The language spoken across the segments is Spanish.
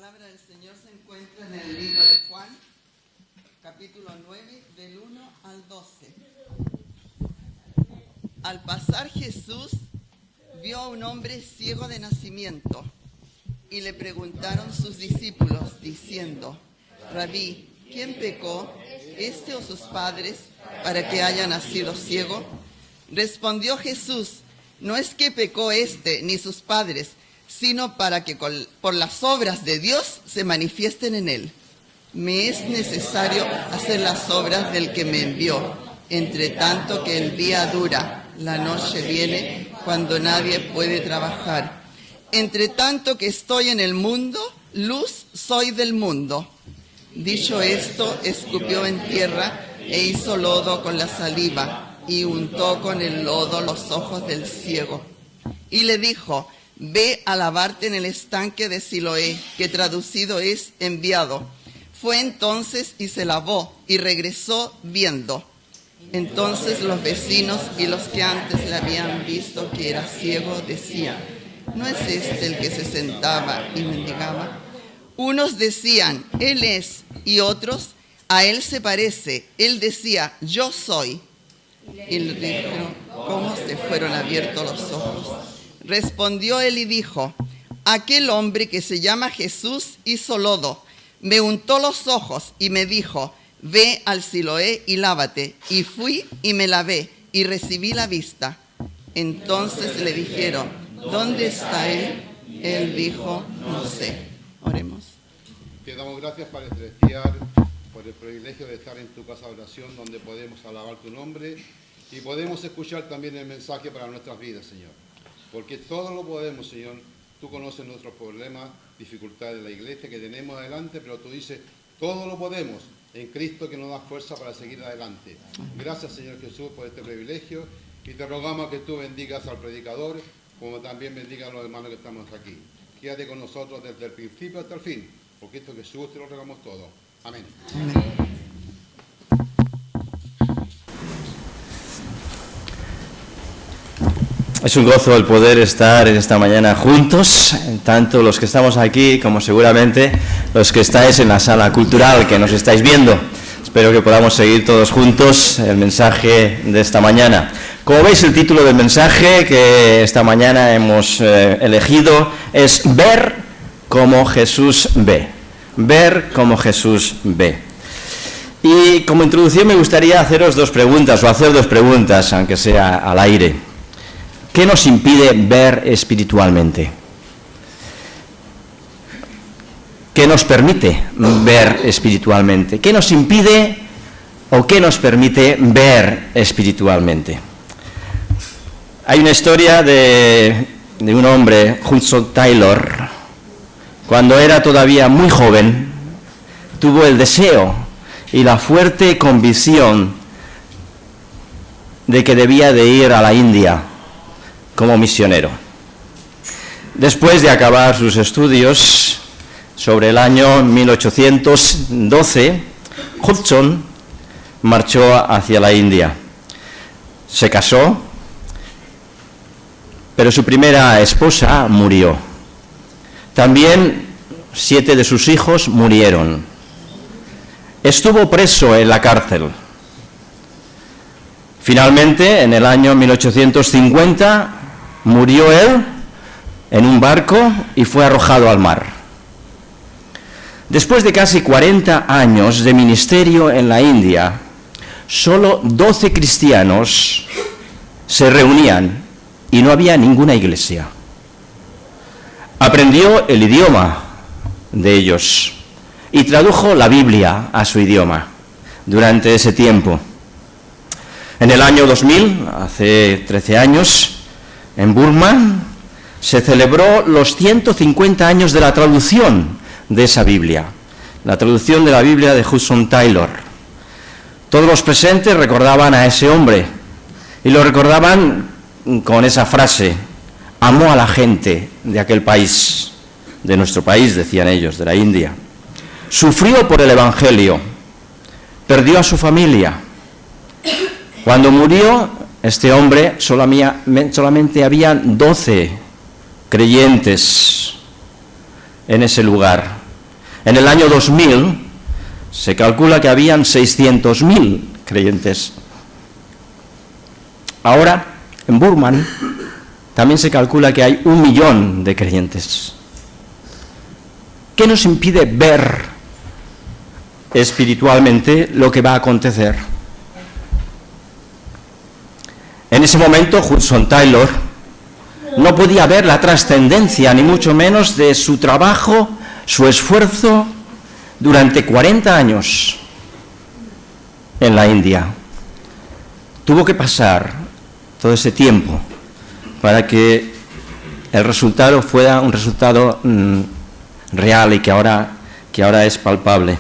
palabra del Señor se encuentra en el libro de Juan, capítulo 9, del 1 al 12. Al pasar Jesús vio a un hombre ciego de nacimiento y le preguntaron sus discípulos diciendo: Rabí, ¿quién pecó, este o sus padres, para que haya nacido ciego? Respondió Jesús: no es que pecó este ni sus padres, sino para que por las obras de Dios se manifiesten en él. Me es necesario hacer las obras del que me envió, entre tanto que el día dura, la noche viene, cuando nadie puede trabajar. Entre tanto que estoy en el mundo, luz soy del mundo. Dicho esto, escupió en tierra e hizo lodo con la saliva y untó con el lodo los ojos del ciego. Y le dijo: ve a lavarte en el estanque de Siloé, que traducido es enviado. Fue entonces y se lavó y regresó viendo. Entonces los vecinos y los que antes le habían visto que era ciego decían: ¿no es este el que se sentaba y mendigaba? Unos decían: él es, y otros: a él se parece. Él decía: yo soy. Y le dijeron: ¿cómo te fueron abiertos los ojos? Respondió él y dijo: aquel hombre que se llama Jesús hizo lodo, me untó los ojos y me dijo: ve al Siloé y lávate. Y fui y me lavé y recibí la vista. Entonces le dijeron: ¿dónde está él? Él dijo: no sé. Oremos. Te damos gracias, Padre Celestial, por el privilegio de estar en tu casa de oración, donde podemos alabar tu nombre y podemos escuchar también el mensaje para nuestras vidas, Señor. Porque todo lo podemos, Señor. Tú conoces nuestros problemas, dificultades de la iglesia que tenemos adelante, pero tú dices: todo lo podemos en Cristo, que nos da fuerza para seguir adelante. Gracias, Señor Jesús, por este privilegio, y te rogamos que tú bendigas al predicador, como también bendiga a los hermanos que estamos aquí. Quédate con nosotros desde el principio hasta el fin, porque esto Jesús te lo rogamos todo. Amén. Amén. Es un gozo el poder estar en esta mañana juntos, tanto los que estamos aquí como seguramente los que estáis en la sala cultural, que nos estáis viendo. Espero que podamos seguir todos juntos el mensaje de esta mañana. Como veis, el título del mensaje que esta mañana hemos elegido es Ver como Jesús ve. Ver como Jesús ve. Y como introducción me gustaría haceros dos preguntas, o hacer dos preguntas, aunque sea al aire. ¿Qué nos impide ver espiritualmente? ¿Qué nos permite ver espiritualmente? ¿Qué nos impide o qué nos permite ver espiritualmente? Hay una historia de un hombre, Hudson Taylor. Cuando era todavía muy joven, tuvo el deseo y la fuerte convicción de que debía de ir a la India como misionero. Después de acabar sus estudios, sobre el año 1812, Hudson marchó hacia la India. Se casó, pero su primera esposa murió. También 7 de sus hijos murieron. Estuvo preso en la cárcel. Finalmente, en el año 1850, murió él en un barco y fue arrojado al mar. Después de casi 40 años de ministerio en la India, solo 12 cristianos se reunían y no había ninguna iglesia. Aprendió el idioma de ellos y tradujo la Biblia a su idioma durante ese tiempo. En el año 2000, hace 13 años, en Burma, se celebró los 150 años de la traducción de esa Biblia, la traducción de la Biblia de Hudson Taylor. Todos los presentes recordaban a ese hombre y lo recordaban con esa frase: amó a la gente de aquel país, de nuestro país, decían ellos, de la India. Sufrió por el Evangelio, perdió a su familia. Cuando murió este hombre, solamente habían 12 creyentes en ese lugar. En el año 2000 se calcula que habían 600.000 creyentes. Ahora, en Burman, también se calcula que hay 1 millón de creyentes. ¿Qué nos impide ver espiritualmente lo que va a acontecer? En ese momento, Hudson Taylor no podía ver la trascendencia, ni mucho menos de su trabajo, su esfuerzo durante 40 años en la India. Tuvo que pasar todo ese tiempo para que el resultado fuera un resultado real y que ahora es palpable.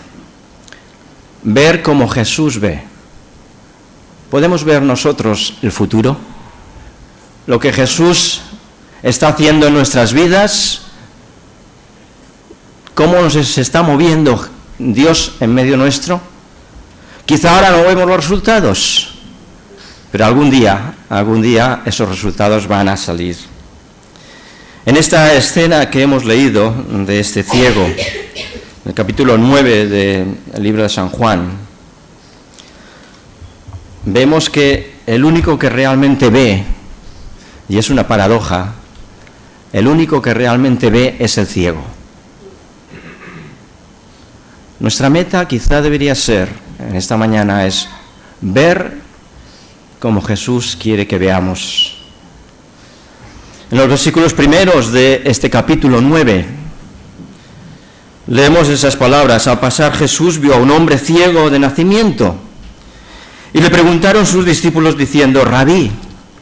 Ver como Jesús ve. ¿Podemos ver nosotros el futuro? Lo que Jesús está haciendo en nuestras vidas, cómo se está moviendo Dios en medio nuestro. Quizá ahora no vemos los resultados, pero algún día esos resultados van a salir. En esta escena que hemos leído de este ciego, en el capítulo 9 del libro de San Juan, vemos que el único que realmente ve, y es una paradoja, el único que realmente ve es el ciego. Nuestra meta quizá debería ser, en esta mañana, es ver como Jesús quiere que veamos. En los versículos primeros de este capítulo 9, leemos esas palabras: al pasar Jesús vio a un hombre ciego de nacimiento, y le preguntaron sus discípulos diciendo: Rabí,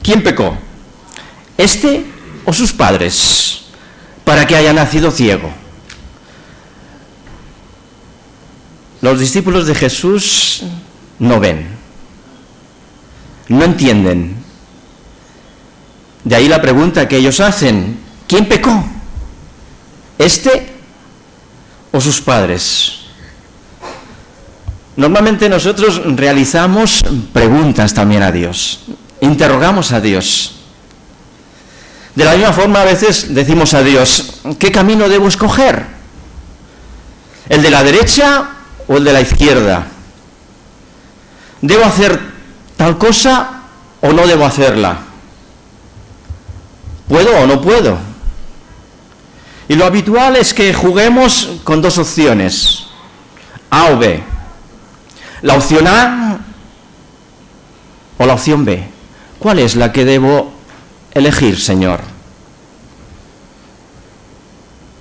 ¿quién pecó, este o sus padres, para que haya nacido ciego? Los discípulos de Jesús no ven, no entienden. De ahí la pregunta que ellos hacen: ¿quién pecó, este o sus padres? Normalmente nosotros realizamos preguntas también a Dios, interrogamos a Dios. De la misma forma, a veces decimos a Dios: ¿qué camino debo escoger? ¿El de la derecha o el de la izquierda? ¿Debo hacer tal cosa o no debo hacerla? ¿Puedo o no puedo? Y lo habitual es que juguemos con dos opciones, A o B. La opción A o la opción B. ¿Cuál es la que debo elegir, Señor?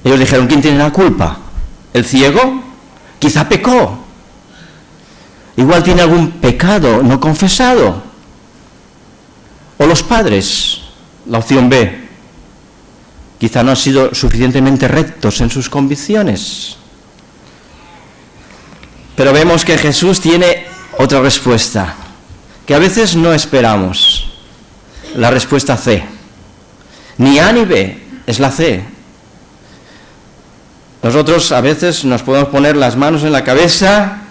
Ellos dijeron: ¿quién tiene la culpa? ¿El ciego? Quizá pecó. Igual tiene algún pecado no confesado. ¿O los padres? La opción B. Quizá no han sido suficientemente rectos en sus convicciones. Pero vemos que Jesús tiene otra respuesta, que a veces no esperamos. La respuesta C. Ni A ni B, es la C. Nosotros a veces nos podemos poner las manos en la cabeza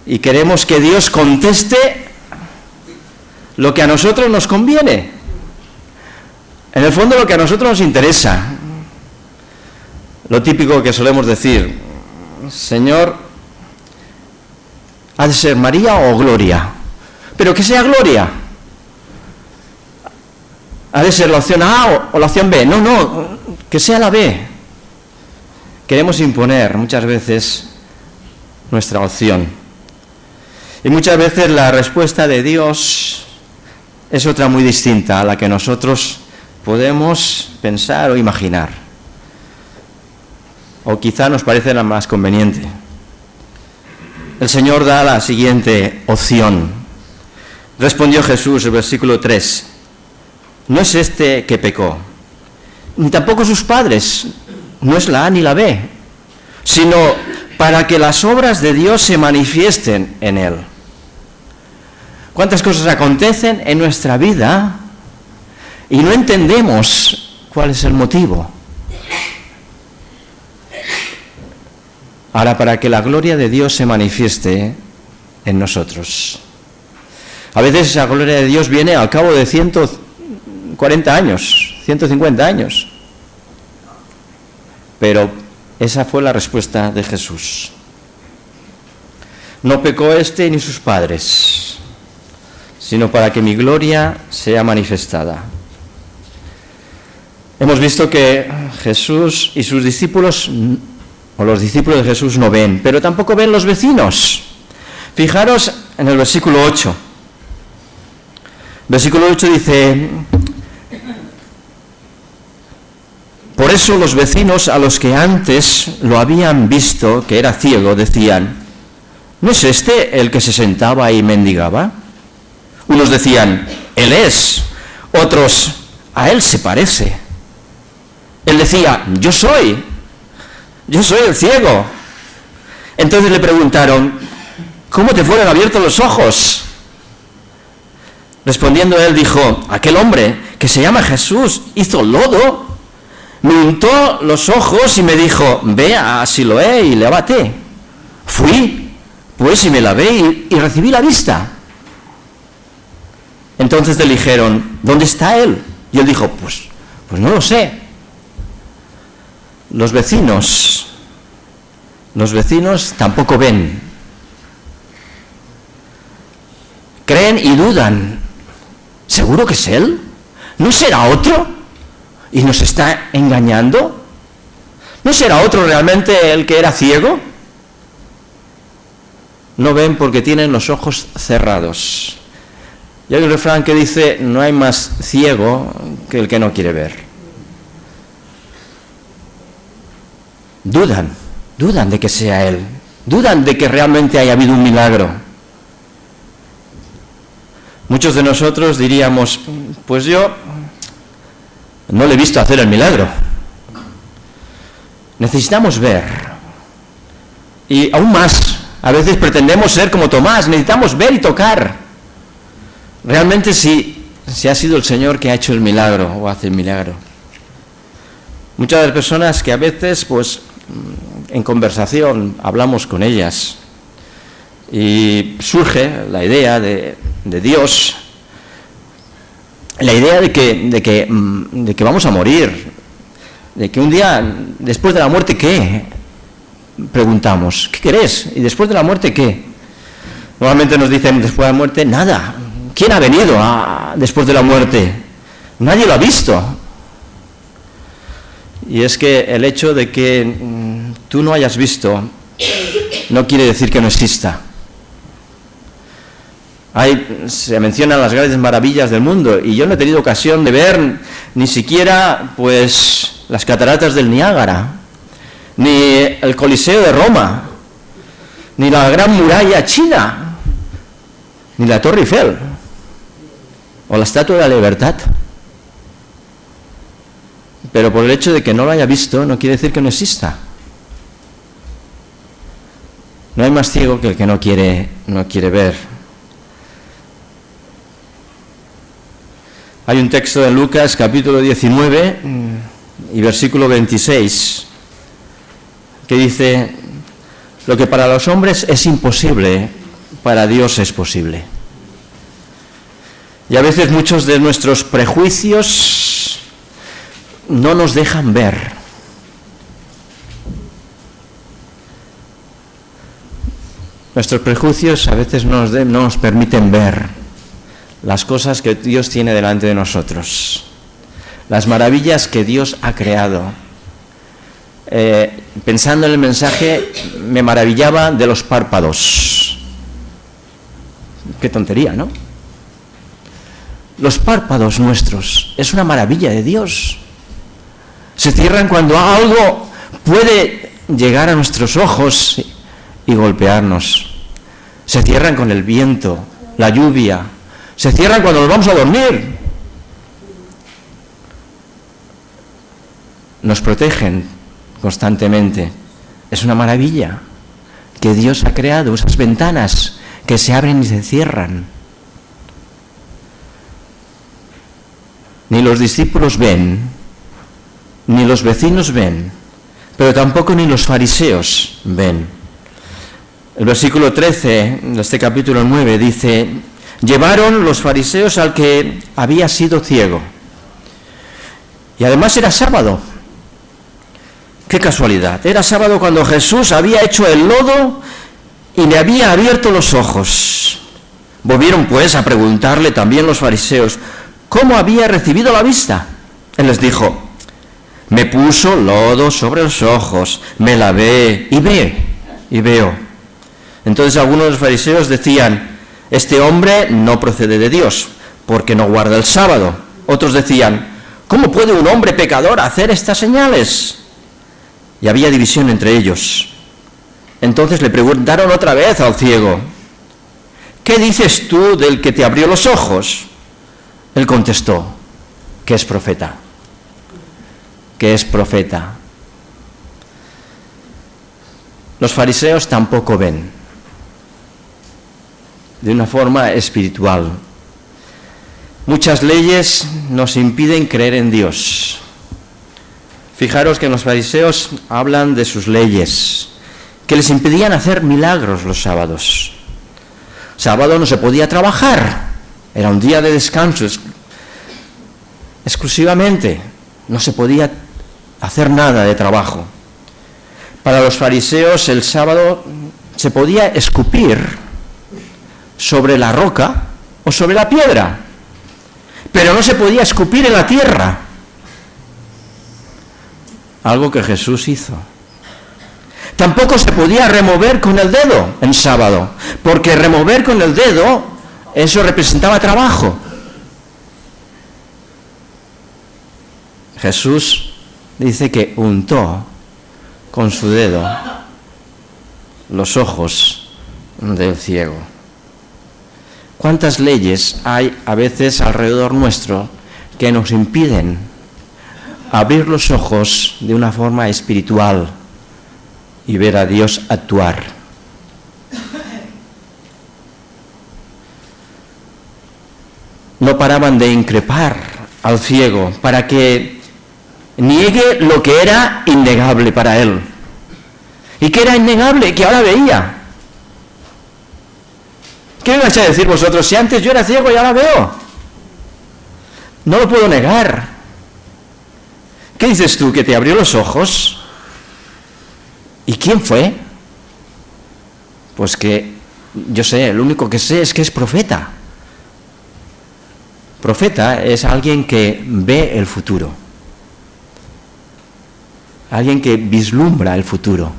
y queremos que Dios conteste lo que a nosotros nos conviene. En el fondo, lo que a nosotros nos interesa. Lo típico que solemos decir: Señor, ¿ha de ser María o Gloria? Pero que sea Gloria. ¿Ha de ser la opción A o la opción B? No, que sea la B. Queremos imponer muchas veces nuestra opción. Y muchas veces la respuesta de Dios es otra muy distinta a la que nosotros podemos pensar o imaginar. O quizá nos parece la más conveniente. El Señor da la siguiente opción. Respondió Jesús, el versículo 3: no es este que pecó, ni tampoco sus padres, no es la A ni la B, sino para que las obras de Dios se manifiesten en él. ¿Cuántas cosas acontecen en nuestra vida y no entendemos cuál es el motivo? Ahora, para que la gloria de Dios se manifieste en nosotros. A veces esa gloria de Dios viene al cabo de 140 años, 150 años. Pero Esa fue la respuesta de Jesús. No pecó éste ni sus padres, sino para que mi gloria sea manifestada. Hemos visto que Jesús y sus discípulos, o los discípulos de Jesús, no ven, pero tampoco ven los vecinos. Fijaros en el versículo 8. Versículo 8 dice: por eso los vecinos a los que antes lo habían visto, que era ciego, decían: ¿no es este el que se sentaba y mendigaba? Unos decían: él es. Otros: a él se parece. Él decía: yo soy el ciego. Entonces le preguntaron: ¿cómo te fueron abiertos los ojos? Respondiendo él dijo: aquel hombre que se llama Jesús hizo lodo, me untó los ojos y me dijo: ve a Siloé y lávate. Fui, pues, y me lavé y recibí la vista. Entonces le dijeron: ¿dónde está él? Y él dijo: pues no lo sé. Los vecinos tampoco ven. Creen y dudan. ¿Seguro que es él? ¿No será otro? ¿Y nos está engañando? ¿No será otro realmente el que era ciego? No ven porque tienen los ojos cerrados. Y hay un refrán que dice: no hay más ciego que el que no quiere ver. Dudan de que sea él. Dudan de que realmente haya habido un milagro. Muchos de nosotros diríamos: pues yo no le he visto hacer el milagro. Necesitamos ver. Y aún más, a veces pretendemos ser como Tomás, necesitamos ver y tocar. Realmente si ha sido el Señor que ha hecho el milagro o hace el milagro. Muchas de las personas que a veces, pues, en conversación hablamos con ellas y surge la idea de Dios, la idea de que vamos a morir, de que un día después de la muerte, ¿qué? Preguntamos: ¿qué querés? ¿Y después de la muerte qué? Normalmente nos dicen: después de la muerte nada. ¿Quién ha venido después de la muerte? Nadie lo ha visto. Y es que el hecho de que tú no hayas visto no quiere decir que no exista. Se mencionan las grandes maravillas del mundo y yo no he tenido ocasión de ver ni siquiera, pues, las cataratas del Niágara, ni el Coliseo de Roma, ni la Gran Muralla China, ni la Torre Eiffel o la Estatua de la Libertad. Pero por el hecho de que no lo haya visto no quiere decir que no exista. No hay más ciego que el que no quiere ver. Hay un texto en Lucas capítulo 19 y versículo 26 que dice: lo que para los hombres es imposible, para Dios es posible. Y a veces muchos de nuestros prejuicios no nos dejan ver. Nuestros prejuicios a veces no nos permiten ver las cosas que Dios tiene delante de nosotros, las maravillas que Dios ha creado. Pensando en el mensaje, me maravillaba de los párpados. Qué tontería, ¿no? Los párpados nuestros es una maravilla de Dios. Se cierran cuando algo puede llegar a nuestros ojos y golpearnos. Se cierran con el viento, la lluvia. Se cierran cuando nos vamos a dormir. Nos protegen constantemente. Es una maravilla que Dios ha creado, esas ventanas que se abren y se cierran. Ni los discípulos ven, ni los vecinos ven, pero tampoco ni los fariseos ven. El versículo 13 de este capítulo 9 dice: llevaron los fariseos al que había sido ciego. Y además era sábado. Qué casualidad. Era sábado cuando Jesús había hecho el lodo y le había abierto los ojos. Volvieron pues a preguntarle también los fariseos cómo había recibido la vista. Él les dijo: me puso lodo sobre los ojos, me lavé y veo. Entonces algunos de los fariseos decían: este hombre no procede de Dios, porque no guarda el sábado. Otros decían: ¿cómo puede un hombre pecador hacer estas señales? Y había división entre ellos. Entonces le preguntaron otra vez al ciego: ¿qué dices tú del que te abrió los ojos? Él contestó: que es profeta. Que es profeta. Los fariseos tampoco ven, de una forma espiritual. Muchas leyes nos impiden creer en Dios. Fijaros que los fariseos hablan de sus leyes, que les impedían hacer milagros los sábados. Sábado no se podía trabajar, era un día de descanso exclusivamente, no se podía hacer nada de trabajo. Para los fariseos el sábado se podía escupir sobre la roca o sobre la piedra, pero no se podía escupir en la tierra. Algo que Jesús hizo. Tampoco se podía remover con el dedo en sábado, porque remover con el dedo, eso representaba trabajo. Jesús dice que untó con su dedo los ojos del ciego. ¿Cuántas leyes hay a veces alrededor nuestro que nos impiden abrir los ojos de una forma espiritual y ver a Dios actuar? No paraban de increpar al ciego para que niegue lo que era innegable para él. ¿Y qué era innegable? Que ahora veía. ¿Qué me vais a decir vosotros? Si antes yo era ciego y ahora veo. No lo puedo negar. ¿Qué dices tú? ¿Que te abrió los ojos? ¿Y quién fue? Pues que, yo sé, lo único que sé es que es profeta. Profeta es alguien que ve el futuro. Alguien que vislumbra el futuro.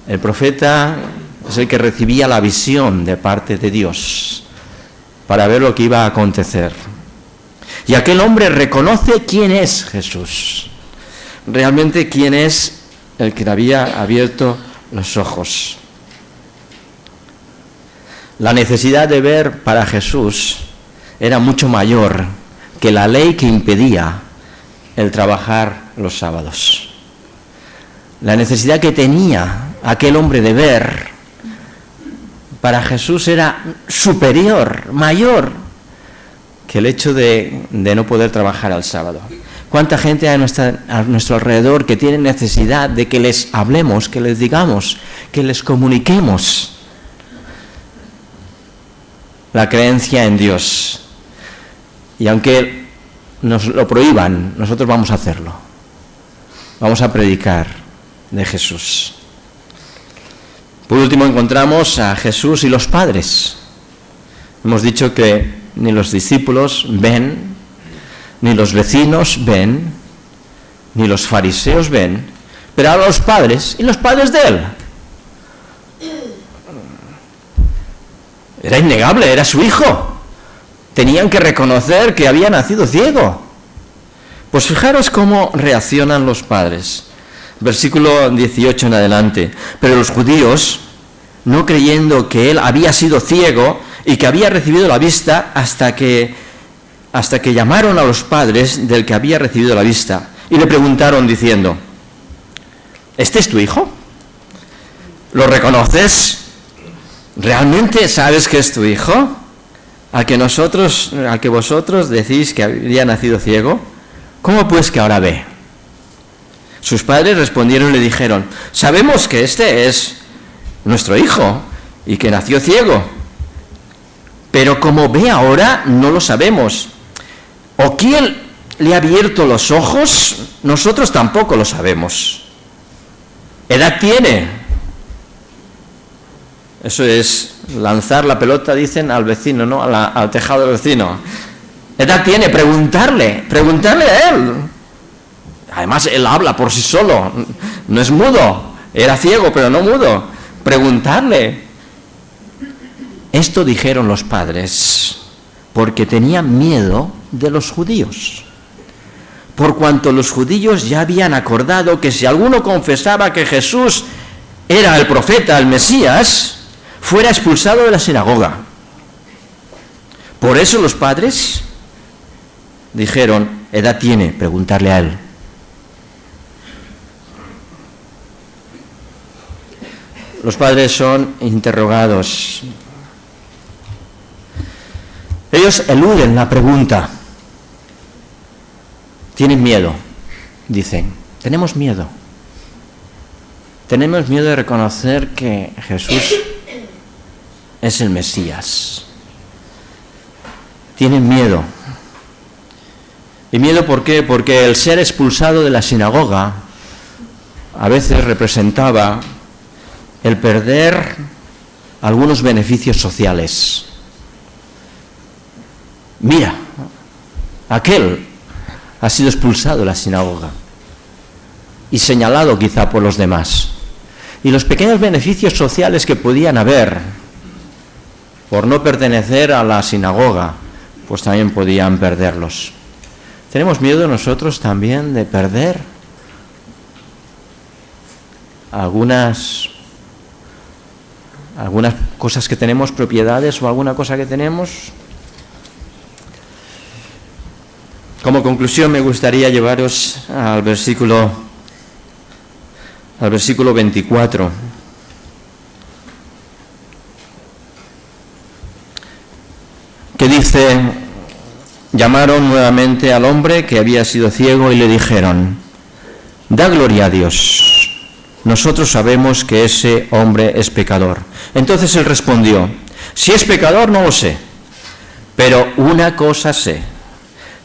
El profeta es el que recibía la visión de parte de Dios para ver lo que iba a acontecer. Y aquel hombre reconoce quién es Jesús. Realmente quién es el que le había abierto los ojos. La necesidad de ver para Jesús era mucho mayor que la ley que impedía el trabajar los sábados. La necesidad que tenía aquel hombre de ver para Jesús era superior, mayor que el hecho de no poder trabajar al sábado. ¿Cuánta gente hay a nuestro alrededor que tiene necesidad de que les hablemos, que les digamos, que les comuniquemos la creencia en Dios? Y aunque nos lo prohíban, nosotros vamos a hacerlo. Vamos a predicar de Jesús. Por último encontramos a Jesús y los padres. Hemos dicho que ni los discípulos ven, ni los vecinos ven, ni los fariseos ven, pero ahora los padres y los padres de él. Era innegable, era su hijo. Tenían que reconocer que había nacido ciego. Pues fijaros cómo reaccionan los padres. Versículo 18 en adelante. Pero los judíos, no creyendo que él había sido ciego y que había recibido la vista, hasta que llamaron a los padres del que había recibido la vista y le preguntaron diciendo: ¿este es tu hijo? ¿Lo reconoces? ¿Realmente sabes que es tu hijo? ¿Al que vosotros decís que había nacido ciego? ¿Cómo pues que ahora ve? Sus padres respondieron y le dijeron: sabemos que este es nuestro hijo y que nació ciego, pero como ve ahora no lo sabemos. ¿O quién le ha abierto los ojos? Nosotros tampoco lo sabemos. ¿edad tiene? Eso es lanzar la pelota, dicen, al vecino, ¿no? Al tejado del vecino. ¿Edad tiene? Preguntarle a él. Además, él habla por sí solo, no es mudo. Era ciego, pero no mudo. Preguntarle. Esto dijeron los padres porque tenían miedo de los judíos. Por cuanto los judíos ya habían acordado que si alguno confesaba que Jesús era el profeta, el Mesías, fuera expulsado de la sinagoga. Por eso los padres dijeron, ¿edad tiene? Preguntarle a él. Los padres son interrogados. Ellos eluden la pregunta. Tienen miedo, dicen. Tenemos miedo. Tenemos miedo de reconocer que Jesús es el Mesías. Tienen miedo. ¿Y miedo por qué? Porque el ser expulsado de la sinagoga a veces representaba el perder algunos beneficios sociales. Mira, aquel ha sido expulsado de la sinagoga y señalado quizá por los demás. Y los pequeños beneficios sociales que podían haber por no pertenecer a la sinagoga, pues también podían perderlos. Tenemos miedo nosotros también de perder algunas cosas que tenemos, propiedades o alguna cosa que tenemos. Como conclusión me gustaría llevaros al versículo 24. Que dice, llamaron nuevamente al hombre que había sido ciego y le dijeron, da gloria a Dios, nosotros sabemos que ese hombre es pecador. Entonces él respondió, si es pecador no lo sé, pero una cosa sé,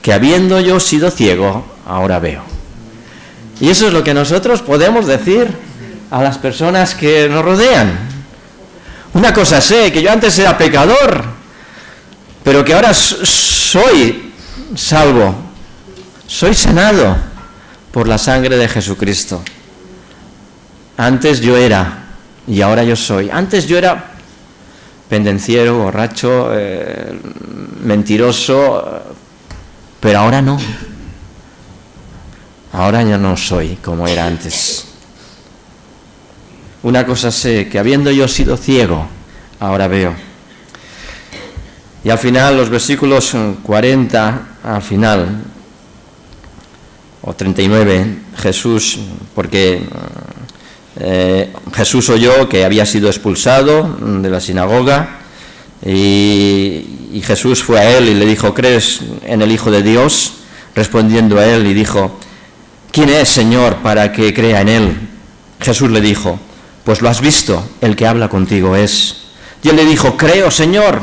que habiendo yo sido ciego, ahora veo. Y eso es lo que nosotros podemos decir a las personas que nos rodean. Una cosa sé, que yo antes era pecador, pero que ahora soy salvo, soy sanado por la sangre de Jesucristo. Antes yo era, y ahora yo soy. Antes yo era pendenciero, borracho, mentiroso, pero ahora no. Ahora ya no soy como era antes. Una cosa sé, que habiendo yo sido ciego, ahora veo. Y al final, los versículos 40, al final, o 39, Jesús, porque Jesús oyó que había sido expulsado de la sinagoga, y Jesús fue a él y le dijo, ¿crees en el Hijo de Dios? Respondiendo a él y dijo, ¿quién es, Señor, para que crea en él? Jesús le dijo, pues lo has visto, el que habla contigo es. Y él le dijo, creo, Señor,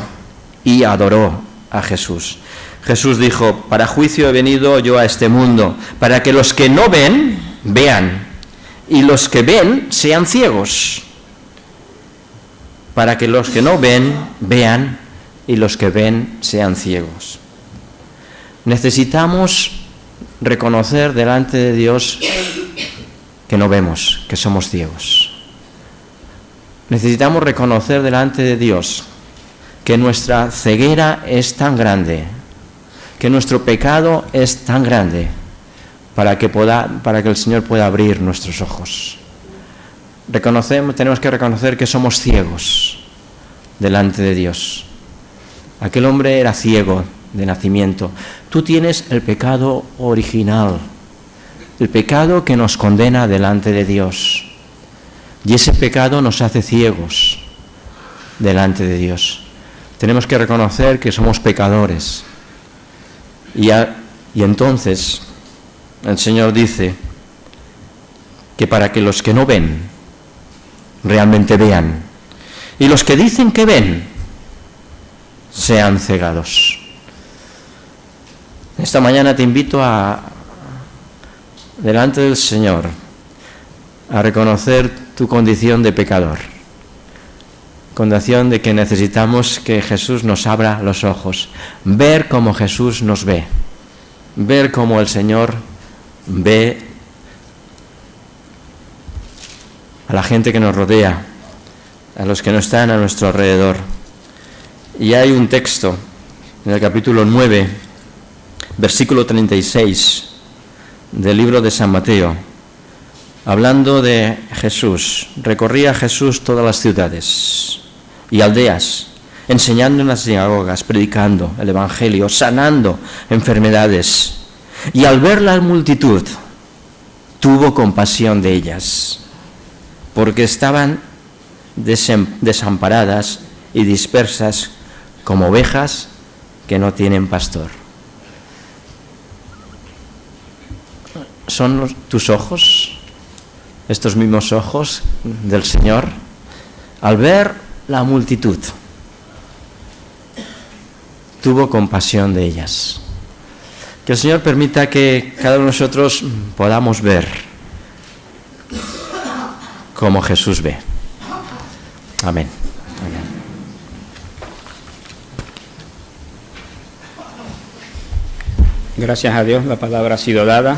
y adoró a Jesús. Jesús dijo, para juicio he venido yo a este mundo, para que los que no ven, vean, y los que ven sean ciegos. Para que los que no ven, vean, y los que ven sean ciegos. Necesitamos reconocer delante de Dios que no vemos, que somos ciegos. Necesitamos reconocer delante de Dios que nuestra ceguera es tan grande, que nuestro pecado es tan grande, para que el Señor pueda abrir nuestros ojos. Tenemos que reconocer que somos ciegos delante de Dios. Aquel hombre era ciego de nacimiento. Tú tienes el pecado original, el pecado que nos condena delante de Dios. Y ese pecado nos hace ciegos delante de Dios. Tenemos que reconocer que somos pecadores. Y entonces el Señor dice que para que los que no ven realmente vean, y los que dicen que ven sean cegados. Esta mañana te invito delante del Señor, a reconocer tu condición de pecador, condición de que necesitamos que Jesús nos abra los ojos, ver como Jesús nos ve, ver como el Señor ve a la gente que nos rodea, a los que no están a nuestro alrededor. Y hay un texto en el capítulo 9, versículo 36 del libro de San Mateo, hablando de Jesús. Recorría Jesús todas las ciudades y aldeas, enseñando en las sinagogas, predicando el Evangelio, sanando enfermedades. Y al ver la multitud, tuvo compasión de ellas, porque estaban desamparadas y dispersas como ovejas que no tienen pastor. ¿Son tus ojos, estos mismos ojos del Señor, al ver la multitud, tuvo compasión de ellas? Que el Señor permita que cada uno de nosotros podamos ver como Jesús ve. Amén. Amén. Gracias a Dios, la palabra ha sido dada.